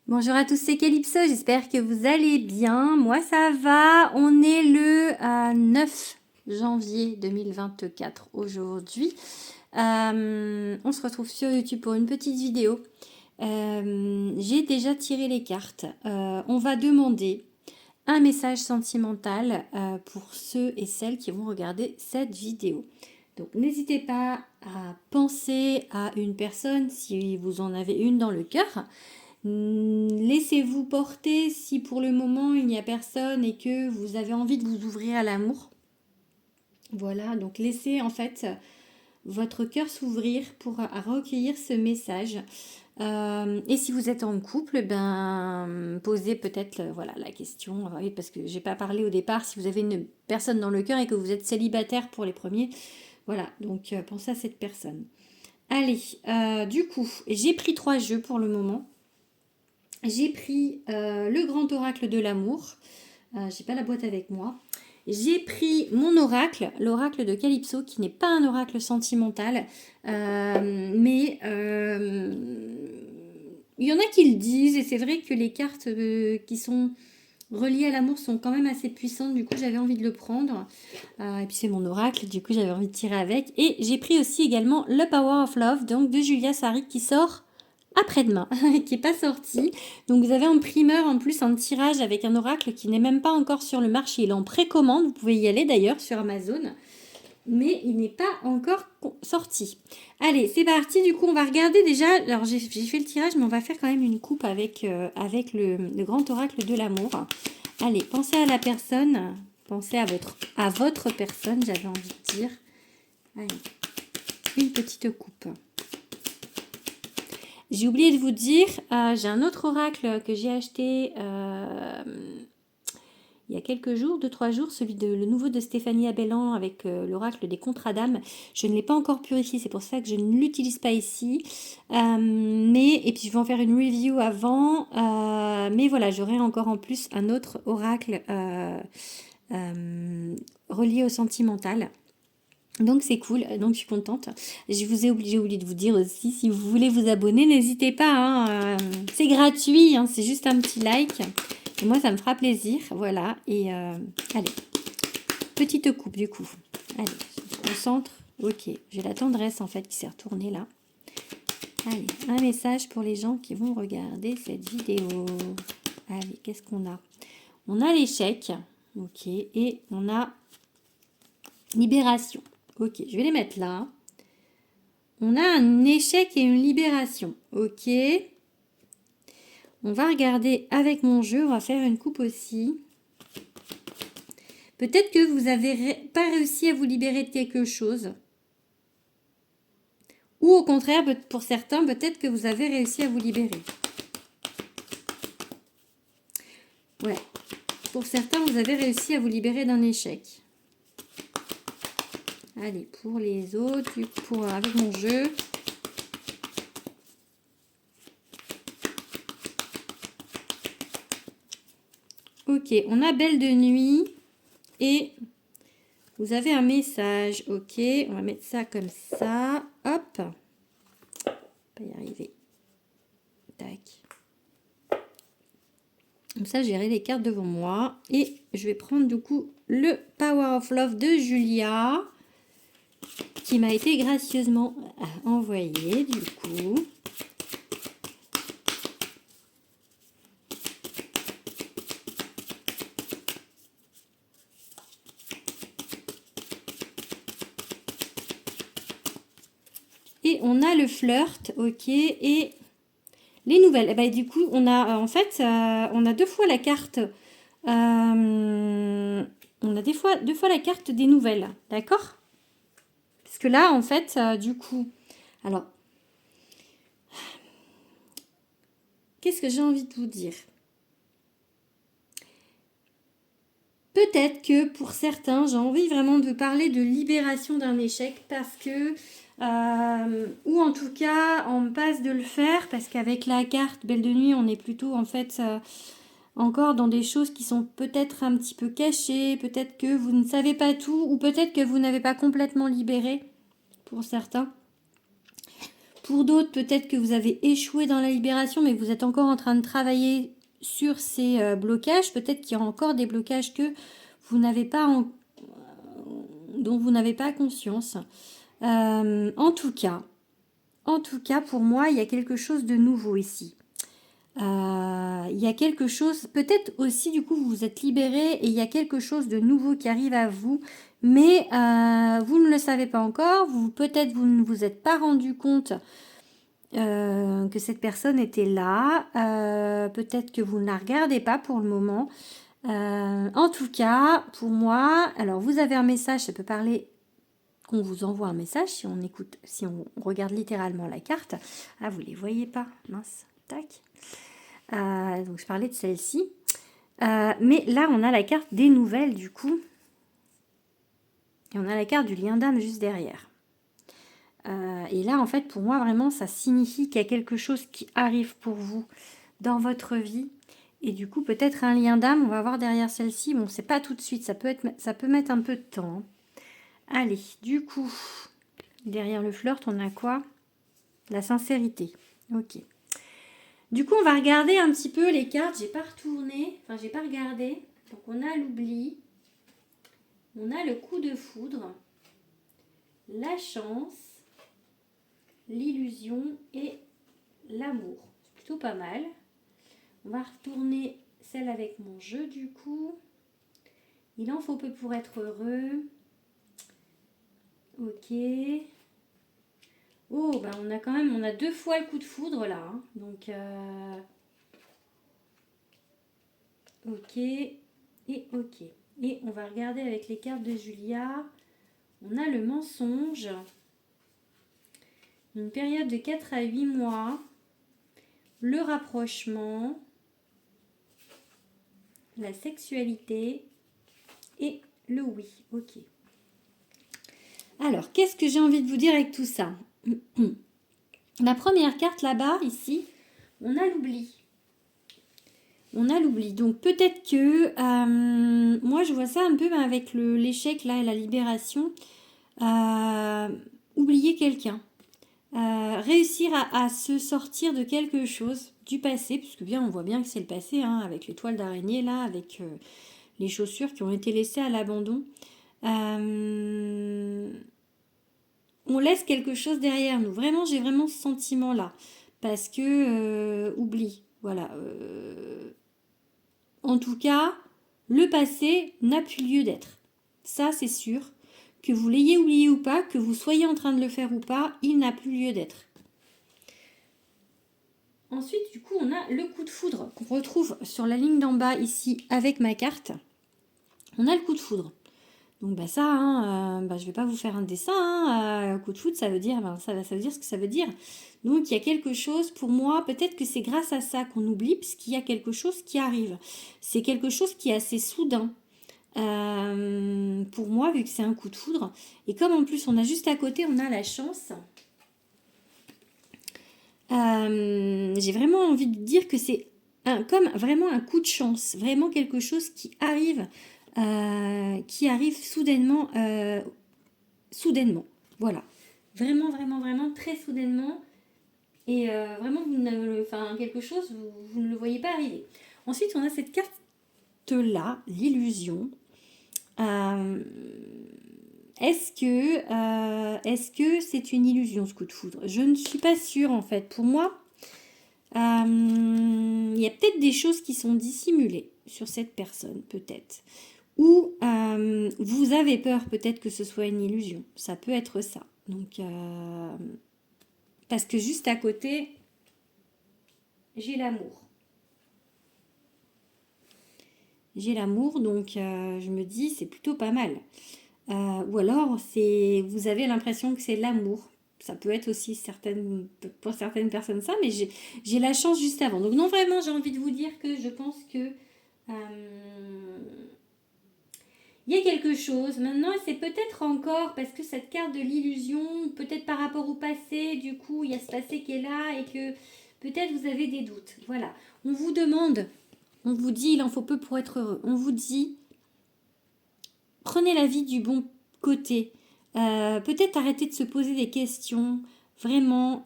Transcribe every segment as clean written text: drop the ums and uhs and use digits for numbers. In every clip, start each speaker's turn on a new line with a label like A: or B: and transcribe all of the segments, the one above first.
A: Bonjour à tous, c'est Calypso, j'espère que vous allez bien. Moi ça va, on est le 9 janvier 2024 aujourd'hui. On se retrouve sur YouTube pour une petite vidéo. J'ai déjà tiré les cartes. On va demander un message sentimental pour ceux et celles qui vont regarder cette vidéo. Donc n'hésitez pas à penser à une personne si vous en avez une dans le cœur. Laissez-vous porter si pour le moment il n'y a personne et que vous avez envie de vous ouvrir à l'amour. Voilà, donc laissez en fait votre cœur s'ouvrir pour recueillir ce message. Et si vous êtes en couple, posez peut-être voilà, la question, oui, parce que j'ai pas parlé au départ, si vous avez une personne dans le cœur et que vous êtes célibataire pour les premiers, voilà, donc pensez à cette personne. Allez, du coup, j'ai pris 3 jeux pour le moment. J'ai pris le grand oracle de l'amour. J'ai pas la boîte avec moi. J'ai pris mon oracle, l'oracle de Calypso, qui n'est pas un oracle sentimental, mais il y en a qui le disent, et c'est vrai que les cartes qui sont reliées à l'amour sont quand même assez puissantes, du coup j'avais envie de le prendre. Et puis c'est mon oracle, du coup j'avais envie de tirer avec. Et j'ai pris aussi également le Power of Love, donc de Julia Sari, qui sort après-demain, qui n'est pas sorti. Donc vous avez en primeur en plus un tirage avec un oracle qui n'est même pas encore sur le marché. Il est en précommande, vous pouvez y aller d'ailleurs sur Amazon. Mais il n'est pas encore sorti. Allez, c'est parti. Du coup, on va regarder déjà. Alors, j'ai fait le tirage, mais on va faire quand même une coupe avec le grand oracle de l'amour. Allez, pensez à la personne. Pensez à votre personne, j'avais envie de dire. Allez, une petite coupe. J'ai oublié de vous dire, j'ai un autre oracle que j'ai acheté il y a quelques jours, 2-3 jours, le nouveau de Stéphanie Abellan avec l'oracle des contrats d'âme. Je ne l'ai pas encore purifié, c'est pour ça que je ne l'utilise pas ici. Et puis je vais en faire une review avant. Mais voilà, j'aurai encore en plus un autre oracle relié au sentimental. Donc c'est cool, donc je suis contente. J'ai oublié de vous dire aussi, si vous voulez vous abonner, n'hésitez pas, hein, c'est gratuit, hein, c'est juste un petit like. Et moi ça me fera plaisir, voilà. Et allez, petite coupe du coup. Allez, je me concentre. Ok, j'ai la tendresse en fait qui s'est retournée là. Allez, un message pour les gens qui vont regarder cette vidéo. Allez, qu'est-ce qu'on a? On a l'échec, ok, et on a libération. Ok, je vais les mettre là. On a un échec et une libération. Ok. On va regarder avec mon jeu. On va faire une coupe aussi. Peut-être que vous n'avez pas réussi à vous libérer de quelque chose. Ou au contraire, pour certains, peut-être que vous avez réussi à vous libérer. Ouais. Pour certains, vous avez réussi à vous libérer d'un échec. Allez, pour les autres, avec mon jeu. Ok, on a Belle de nuit et vous avez un message. Ok, on va mettre ça comme ça. Hop. Pas y arriver. Tac. Comme ça, j'ai les cartes devant moi. Et je vais prendre du coup le Power of Love de Julia, qui m'a été gracieusement envoyé du coup. Et on a le flirt, ok, et les nouvelles. Et ben, du coup, on a en fait, on a 2 fois la carte. On a deux fois la carte des nouvelles, d'accord? Parce que là, en fait, du coup, alors, qu'est-ce que j'ai envie de vous dire? Peut-être que pour certains, j'ai envie vraiment de parler de libération d'un échec parce que, ou en tout cas, on passe de le faire parce qu'avec la carte Belle de nuit, on est plutôt en fait encore dans des choses qui sont peut-être un petit peu cachées, peut-être que vous ne savez pas tout ou peut-être que vous n'avez pas complètement libéré pour certains. Pour d'autres, peut-être que vous avez échoué dans la libération, mais vous êtes encore en train de travailler sur ces blocages. Peut-être qu'il y a encore des blocages que vous n'avez pas dont vous n'avez pas conscience. En tout cas, pour moi, il y a quelque chose de nouveau ici. Il y a quelque chose, peut-être aussi du coup vous vous êtes libéré et il y a quelque chose de nouveau qui arrive à vous, mais vous ne le savez pas encore, peut-être vous ne vous êtes pas rendu compte que cette personne était là, peut-être que vous ne la regardez pas pour le moment. En tout cas, pour moi, alors vous avez un message, ça peut parler qu'on vous envoie un message si on écoute, si on regarde littéralement la carte. Ah, vous les voyez pas, mince, tac. Donc je parlais de celle-ci. Mais là, on a la carte des nouvelles du coup. Et on a la carte du lien d'âme juste derrière. Et là, en fait, pour moi, vraiment, ça signifie qu'il y a quelque chose qui arrive pour vous dans votre vie. Et du coup, peut-être un lien d'âme, on va voir derrière celle-ci. Bon, c'est pas tout de suite, ça peut mettre un peu de temps. Allez, du coup, derrière le flirt, on a quoi? La sincérité. Ok. Du coup, on va regarder un petit peu les cartes. J'ai pas retourné, enfin, j'ai pas regardé. Donc, on a l'oubli, on a le coup de foudre, la chance, l'illusion et l'amour. C'est plutôt pas mal. On va retourner celle avec mon jeu du coup. Il en faut peu pour être heureux. Ok. Oh, bah on a 2 fois le coup de foudre là. Hein. Donc, ok et ok. Et on va regarder avec les cartes de Julia. On a le mensonge. Une période de 4 à 8 mois. Le rapprochement. La sexualité. Et le oui. Ok. Alors, qu'est-ce que j'ai envie de vous dire avec tout ça? La première carte là-bas, ici, on a l'oubli. On a l'oubli. Donc peut-être que moi je vois ça un peu avec l'échec là et la libération. Oublier quelqu'un. Réussir à se sortir de quelque chose du passé, puisque bien on voit bien que c'est le passé, hein, avec les toiles d'araignée là, avec les chaussures qui ont été laissées à l'abandon. On laisse quelque chose derrière nous. Vraiment, j'ai vraiment ce sentiment-là. Parce que, oublie. Voilà. En tout cas, le passé n'a plus lieu d'être. Ça, c'est sûr. Que vous l'ayez oublié ou pas, que vous soyez en train de le faire ou pas, il n'a plus lieu d'être. Ensuite, du coup, on a le coup de foudre qu'on retrouve sur la ligne d'en bas ici avec ma carte. On a le coup de foudre. Donc bah ça, hein, je vais pas vous faire un dessin. Hein, coup de foudre, ça veut dire, ça veut dire ce que ça veut dire. Donc il y a quelque chose pour moi. Peut-être que c'est grâce à ça qu'on oublie, puisqu'il y a quelque chose qui arrive. C'est quelque chose qui est assez soudain. Pour moi, vu que c'est un coup de foudre. Et comme en plus on a juste à côté, on a la chance. J'ai vraiment envie de dire que c'est comme vraiment un coup de chance. Vraiment quelque chose qui arrive soudainement. Soudainement. Voilà. Vraiment, vraiment, vraiment très soudainement. Et vraiment, quelque chose, vous ne le voyez pas arriver. Ensuite, on a cette carte-là, l'illusion. Est-ce que c'est une illusion, ce coup de foudre? Je ne suis pas sûre, en fait. Pour moi, il y a peut-être des choses qui sont dissimulées sur cette personne, peut-être. Ou vous avez peur peut-être que ce soit une illusion. Ça peut être ça. Donc, parce que juste à côté, j'ai l'amour. J'ai l'amour, donc je me dis, c'est plutôt pas mal. Ou alors, vous avez l'impression que c'est l'amour. Ça peut être aussi pour certaines personnes ça, mais j'ai la chance juste avant. Donc non, vraiment, j'ai envie de vous dire que je pense que il y a quelque chose. Maintenant, c'est peut-être encore parce que cette carte de l'illusion, peut-être par rapport au passé, du coup, il y a ce passé qui est là et que peut-être vous avez des doutes. Voilà. On vous demande, on vous dit, il en faut peu pour être heureux. On vous dit, prenez la vie du bon côté. Peut-être arrêter de se poser des questions. vraiment,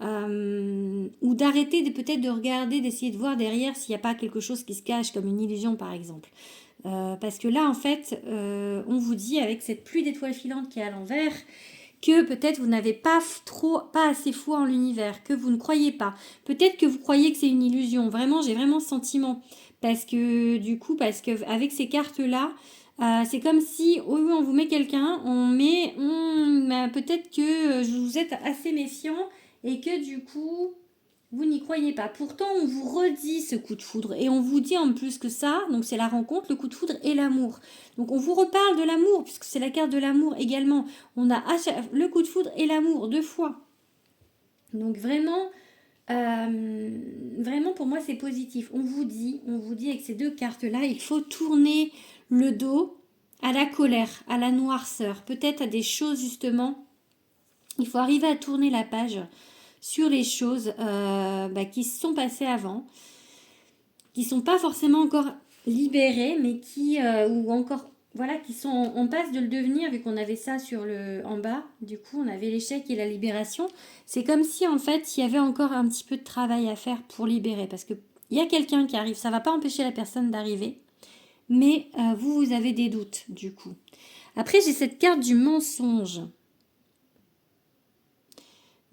A: ou d'arrêter peut-être de regarder, d'essayer de voir derrière s'il n'y a pas quelque chose qui se cache, comme une illusion par exemple. Parce que là, en fait, on vous dit avec cette pluie d'étoiles filantes qui est à l'envers, que peut-être vous n'avez pas assez foi en l'univers, que vous ne croyez pas. Peut-être que vous croyez que c'est une illusion. Vraiment, j'ai vraiment ce sentiment. Parce que, du coup, parce que avec ces cartes-là, c'est comme si, oui, on vous met quelqu'un, peut-être que vous êtes assez méfiant et que du coup, vous n'y croyez pas. Pourtant, on vous redit ce coup de foudre et on vous dit en plus que ça, donc c'est la rencontre, le coup de foudre et l'amour. Donc on vous reparle de l'amour puisque c'est la carte de l'amour également. On a le coup de foudre et l'amour 2 fois. Donc vraiment, vraiment pour moi c'est positif. On vous dit avec ces 2 cartes-là, il faut tourner le dos à la colère, à la noirceur, peut-être à des choses justement. Il faut arriver à tourner la page sur les choses qui se sont passées avant, qui ne sont pas forcément encore libérées, mais ou encore, voilà, qui sont en passe de le devenir, vu qu'on avait ça en bas, du coup, on avait l'échec et la libération. C'est comme si, en fait, il y avait encore un petit peu de travail à faire pour libérer, parce que il y a quelqu'un qui arrive, ça ne va pas empêcher la personne d'arriver, mais vous avez des doutes, du coup. Après, j'ai cette carte du mensonge.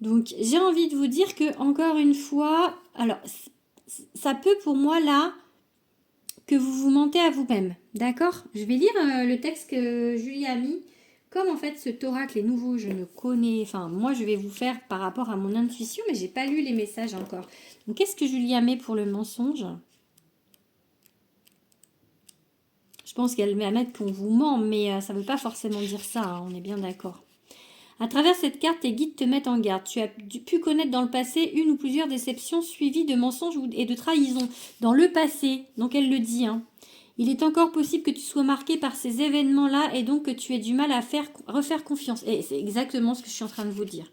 A: Donc, j'ai envie de vous dire que, encore une fois, alors, ça peut pour moi là que vous vous mentez à vous-même. D'accord? Je vais lire le texte que Julie a mis. Comme en fait ce oracle est nouveau, je ne connais... Enfin, moi je vais vous faire par rapport à mon intuition, mais j'ai pas lu les messages encore. Donc, qu'est-ce que Julie a mis pour le mensonge? Je pense qu'elle va mettre qu'on vous ment, mais ça ne veut pas forcément dire ça, hein, on est bien d'accord. À travers cette carte, tes guides te mettent en garde. Tu as pu connaître dans le passé une ou plusieurs déceptions suivies de mensonges et de trahisons. Dans le passé, donc elle le dit, hein. Il est encore possible que tu sois marqué par ces événements-là et donc que tu aies du mal à refaire confiance. Et c'est exactement ce que je suis en train de vous dire.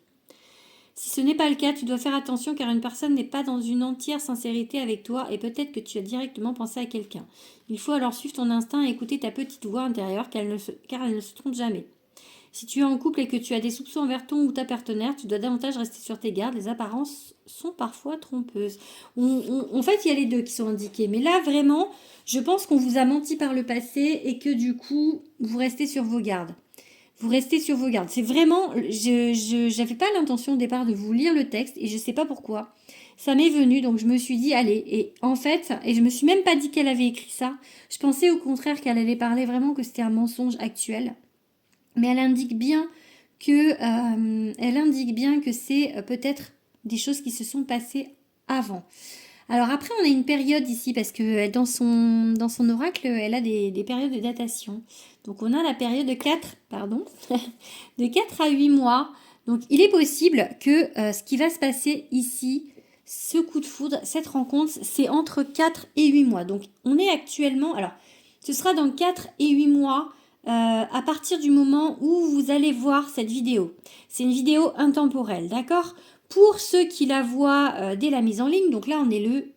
A: Si ce n'est pas le cas, tu dois faire attention car une personne n'est pas dans une entière sincérité avec toi et peut-être que tu as directement pensé à quelqu'un. Il faut alors suivre ton instinct et écouter ta petite voix intérieure car elle ne se trompe jamais. Si tu es en couple et que tu as des soupçons envers ton ou ta partenaire, tu dois davantage rester sur tes gardes. Les apparences sont parfois trompeuses. En fait, il y a les deux qui sont indiqués. Mais là, vraiment, je pense qu'on vous a menti par le passé et que du coup, vous restez sur vos gardes. Vous restez sur vos gardes. C'est vraiment... Je n'avais pas l'intention au départ de vous lire le texte et je ne sais pas pourquoi. Ça m'est venu, donc je me suis dit, allez. Et en fait, et je me suis même pas dit qu'elle avait écrit ça. Je pensais au contraire qu'elle allait parler vraiment que c'était un mensonge actuel. Mais elle indique bien que c'est peut-être des choses qui se sont passées avant. Alors après, on a une période ici, parce que dans son oracle, elle a des périodes de datation. Donc on a la période de 4 à 8 mois. Donc il est possible que ce qui va se passer ici, ce coup de foudre, cette rencontre, c'est entre 4 et 8 mois. Donc on est actuellement, alors ce sera dans 4 et 8 mois, à partir du moment où vous allez voir cette vidéo. C'est une vidéo intemporelle, d'accord? Pour ceux qui la voient dès la mise en ligne, donc là on est le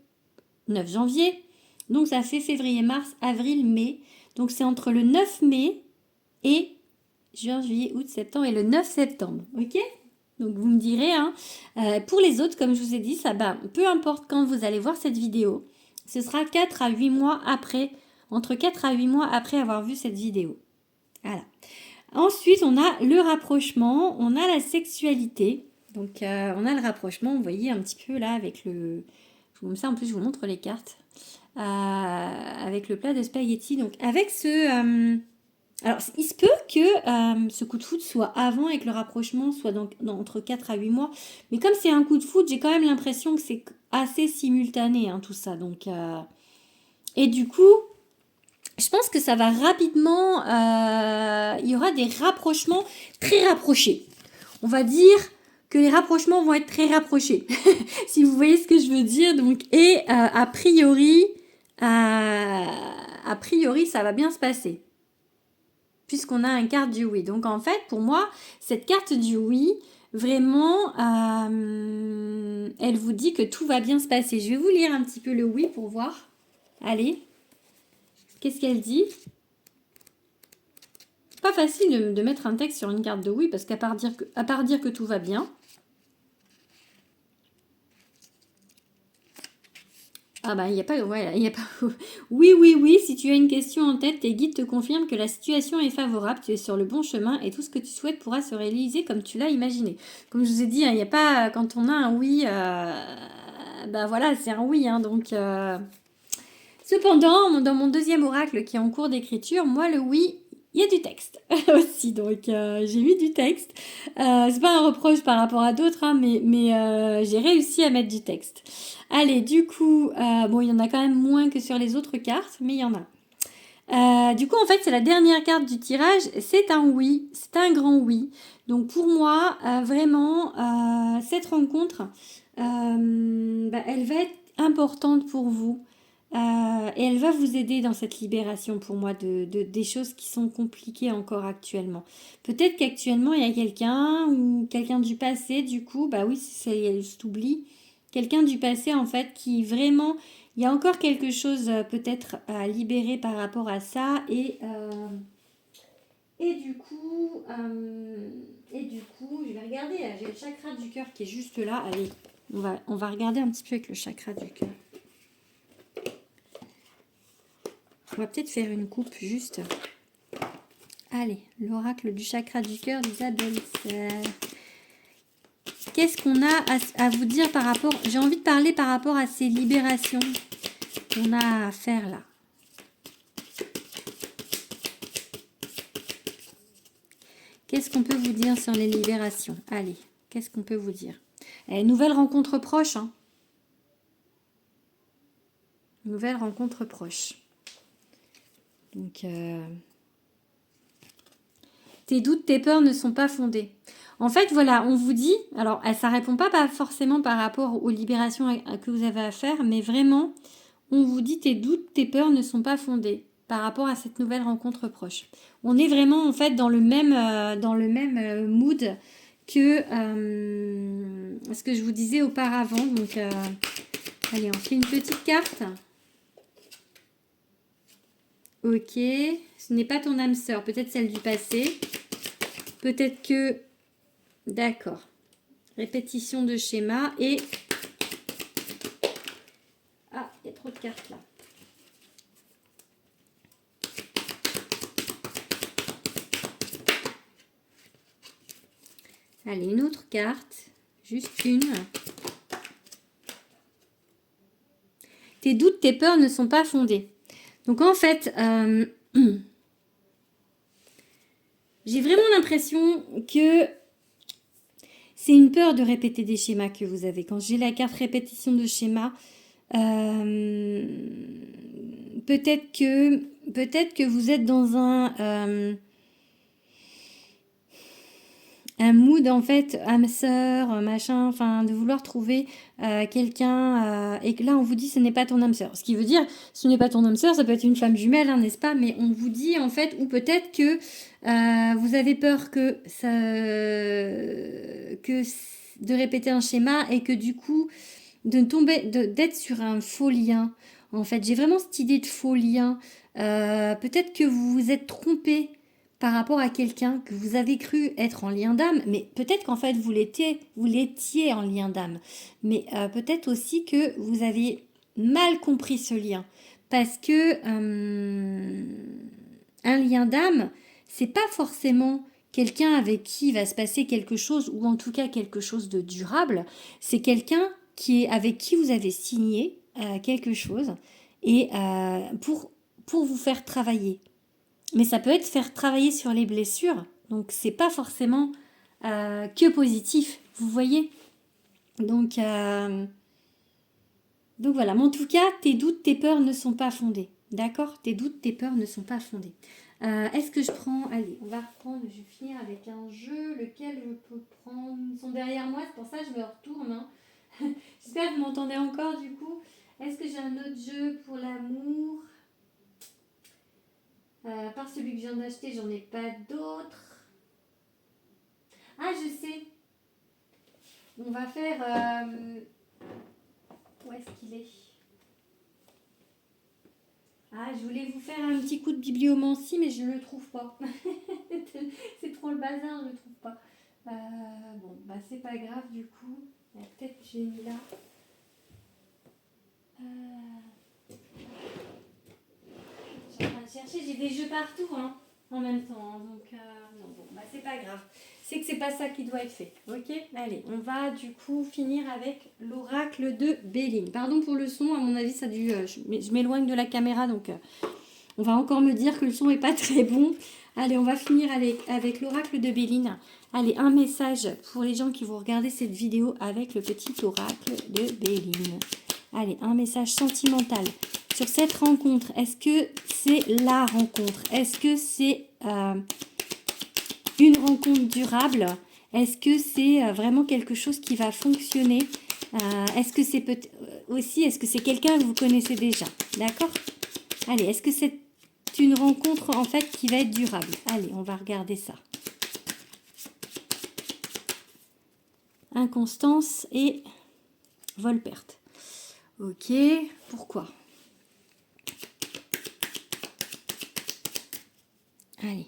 A: 9 janvier, donc ça fait février, mars, avril, mai. Donc c'est entre le 9 mai et juin, juillet, août, septembre et le 9 septembre, ok? Donc vous me direz, hein, pour les autres, comme je vous ai dit, ça, peu importe quand vous allez voir cette vidéo, ce sera 4 à 8 mois après, entre 4 à 8 mois après avoir vu cette vidéo. Voilà. Ensuite, on a le rapprochement, on a la sexualité. Donc, on a le rapprochement, vous voyez un petit peu là avec le... Comme ça, en plus, je vous montre les cartes. Avec le plat de spaghetti. Donc, avec ce... alors, il se peut que ce coup de foudre soit avant et que le rapprochement soit entre 4 à 8 mois. Mais comme c'est un coup de foudre, j'ai quand même l'impression que c'est assez simultané, hein, tout ça. Donc, et du coup... Je pense que ça va rapidement, il y aura des rapprochements très rapprochés. On va dire que les rapprochements vont être très rapprochés, si vous voyez ce que je veux dire. Donc, et a priori, ça va bien se passer, puisqu'on a une carte du oui. Donc, en fait, pour moi, cette carte du oui, vraiment, elle vous dit que tout va bien se passer. Je vais vous lire un petit peu le oui pour voir. Allez. Qu'est-ce qu'elle dit? Pas facile de mettre un texte sur une carte de oui, parce qu'à part dire que tout va bien, Ah bah, il n'y a pas... Ouais, il y a pas... Oui, oui, oui, si tu as une question en tête, tes guides te confirment que la situation est favorable, tu es sur le bon chemin et tout ce que tu souhaites pourra se réaliser comme tu l'as imaginé. Comme je vous ai dit, il n'y a pas... Quand on a un oui, bah voilà, c'est un oui, hein, donc... Cependant, dans mon deuxième oracle qui est en cours d'écriture, moi le oui, il y a du texte aussi, donc j'ai mis du texte. C'est pas un reproche par rapport à d'autres, hein, mais j'ai réussi à mettre du texte. Allez, du coup, bon, il y en a quand même moins que sur les autres cartes, mais il y en a. Du coup, en fait, c'est la dernière carte du tirage. C'est un oui, c'est un grand oui. Donc pour moi, vraiment, cette rencontre, elle va être importante pour vous. Et elle va vous aider dans cette libération pour moi des choses qui sont compliquées encore actuellement. Peut-être qu'actuellement il y a quelqu'un ou quelqu'un du passé, du coup, bah oui, c'est t'oublies. Quelqu'un du passé en fait qui vraiment, il y a encore quelque chose peut-être à libérer par rapport à ça et du coup, je vais regarder. Là, j'ai le chakra du cœur qui est juste là. Allez, on va regarder un petit peu avec le chakra du cœur. On va peut-être faire une coupe juste. Allez, l'oracle du chakra du cœur d'Isabelle. Qu'est-ce qu'on a à vous dire par rapport... J'ai envie de parler par rapport à ces libérations qu'on a à faire là. Qu'est-ce qu'on peut vous dire sur les libérations? Allez, qu'est-ce qu'on peut vous dire? Nouvelle rencontre proche. Hein. Nouvelle rencontre proche. Donc, tes doutes, tes peurs ne sont pas fondés. En fait, voilà, on vous dit, alors ça répond pas forcément par rapport aux libérations que vous avez à faire, mais vraiment, on vous dit tes doutes, tes peurs ne sont pas fondés par rapport à cette nouvelle rencontre proche. On est vraiment en fait dans le même mood que ce que je vous disais auparavant. Donc, allez, on fait une petite carte. Ok, ce n'est pas ton âme sœur, peut-être celle du passé. Peut-être que... D'accord. Répétition de schéma et... Ah, il y a trop de cartes là. Allez, une autre carte. Juste une. Tes doutes, tes peurs ne sont pas fondés. Donc en fait, j'ai vraiment l'impression que c'est une peur de répéter des schémas que vous avez. Quand j'ai la carte répétition de schéma, peut-être que vous êtes dans un mood en fait âme sœur, machin, enfin de vouloir trouver quelqu'un et que là on vous dit ce n'est pas ton âme sœur. Ce qui veut dire ce n'est pas ton âme sœur, ça peut être une femme jumelle, hein, n'est-ce pas? Mais on vous dit en fait, ou peut-être que vous avez peur que de répéter un schéma et que du coup d'être sur un faux lien. En fait, j'ai vraiment cette idée de faux lien. Peut-être que vous vous êtes trompé par rapport à quelqu'un que vous avez cru être en lien d'âme, mais peut-être qu'en fait vous l'étiez en lien d'âme, mais peut-être aussi que vous avez mal compris ce lien, parce que un lien d'âme, c'est pas forcément quelqu'un avec qui il va se passer quelque chose, ou en tout cas quelque chose de durable, c'est quelqu'un avec qui vous avez signé quelque chose, et pour vous faire travailler. Mais ça peut être faire travailler sur les blessures. Donc, c'est pas forcément que positif. Vous voyez? Donc voilà. Mais en tout cas, tes doutes, tes peurs ne sont pas fondés. D'accord? Tes doutes, tes peurs ne sont pas fondés. Est-ce que je prends... Allez, on va reprendre. Je vais finir avec un jeu. Lequel je peux prendre? Ils sont derrière moi. C'est pour ça que je me retourne. Hein. J'espère que vous m'entendez encore du coup. Est-ce que j'ai un autre jeu pour l'amour? À part celui que je viens d'acheter, j'en ai pas d'autres. Ah, je sais. On va faire... Où est-ce qu'il est? Ah, je voulais vous faire un petit coup de bibliomancie, mais je ne le trouve pas. C'est trop le bazar, je ne le trouve pas. Bon, bah c'est pas grave du coup. Peut-être que j'ai mis là. Je suis en train de chercher, j'ai des jeux partout hein, en même temps. Donc, non, bon, bah, c'est pas grave. C'est que c'est pas ça qui doit être fait. Ok. Allez, on va du coup finir avec l'oracle de Béline. Pardon pour le son, à mon avis, ça a dû. Je m'éloigne de la caméra, donc on va encore me dire que le son est pas très bon. Allez, on va finir avec l'oracle de Béline. Allez, un message pour les gens qui vont regarder cette vidéo avec le petit oracle de Béline. Allez, un message sentimental sur cette rencontre. Est-ce que c'est la rencontre? Est-ce que c'est une rencontre durable? Est-ce que c'est vraiment quelque chose qui va fonctionner? Est-ce que c'est aussi, est-ce que c'est quelqu'un que vous connaissez déjà? D'accord? Allez, est-ce que c'est une rencontre en fait qui va être durable? Allez, on va regarder ça. Inconstance et vol-perte. Ok, pourquoi? Allez.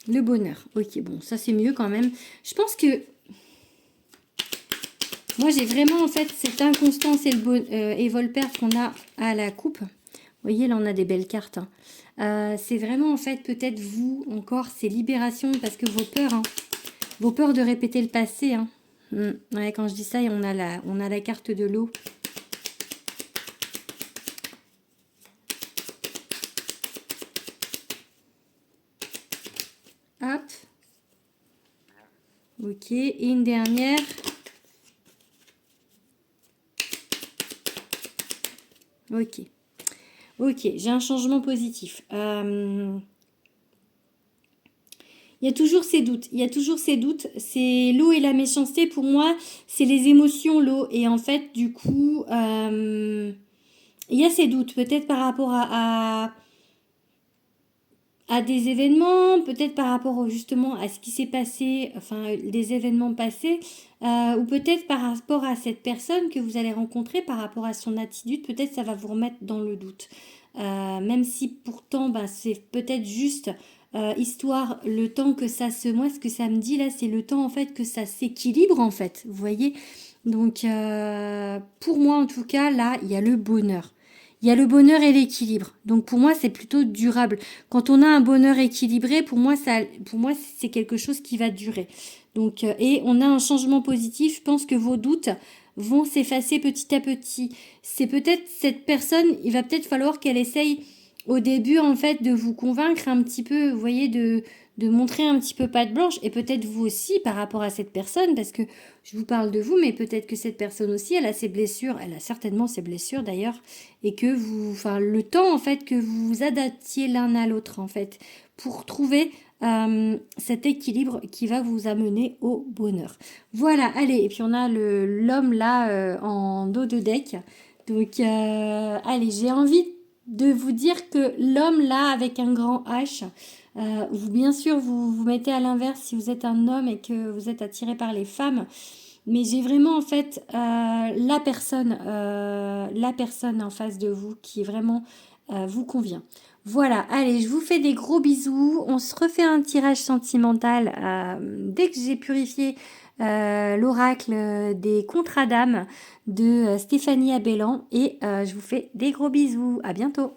A: Le bonheur. Ok, bon, ça c'est mieux quand même. Je pense que moi j'ai vraiment en fait cette inconstance et vol-perte qu'on a à la coupe. Vous voyez, là on a des belles cartes. Hein. C'est vraiment en fait peut-être vous encore, c'est libération parce que vos peurs de répéter le passé. Hein. Ouais, quand je dis ça, on a la carte de l'eau. Hop. Ok, et une dernière. Ok. Ok, j'ai un changement positif. Il y a toujours ces doutes. Il y a toujours ces doutes. C'est l'eau et la méchanceté. Pour moi, c'est les émotions, l'eau. Et en fait, du coup, il y a ces doutes. Peut-être par rapport à des événements, peut-être par rapport justement à ce qui s'est passé, enfin des événements passés, ou peut-être par rapport à cette personne que vous allez rencontrer, par rapport à son attitude, peut-être ça va vous remettre dans le doute. Même si pourtant c'est peut-être juste histoire, le temps que ça se... Moi ce que ça me dit là, c'est le temps en fait que ça s'équilibre en fait, vous voyez. Donc pour moi en tout cas, là, il y a le bonheur. Il y a le bonheur et l'équilibre. Donc pour moi, c'est plutôt durable. Quand on a un bonheur équilibré, pour moi, c'est quelque chose qui va durer. Donc, et on a un changement positif. Je pense que vos doutes vont s'effacer petit à petit. C'est peut-être cette personne, il va peut-être falloir qu'elle essaye au début, en fait, de vous convaincre un petit peu, vous voyez, de montrer un petit peu patte blanche, et peut-être vous aussi par rapport à cette personne, parce que je vous parle de vous, mais peut-être que cette personne aussi, elle a ses blessures, elle a certainement ses blessures d'ailleurs, et que le temps en fait que vous vous adaptiez l'un à l'autre en fait, pour trouver cet équilibre qui va vous amener au bonheur. Voilà, allez, et puis on a l'homme là en dos de deck, donc allez, j'ai envie de vous dire que l'homme là avec un grand H, vous bien sûr vous mettez à l'inverse si vous êtes un homme et que vous êtes attiré par les femmes, mais j'ai vraiment en fait la personne en face de vous qui vraiment vous convient. Voilà, allez, je vous fais des gros bisous. On se refait un tirage sentimental dès que j'ai purifié l'oracle des contrats d'âme de Stéphanie Abellan. Et je vous fais des gros bisous. À bientôt.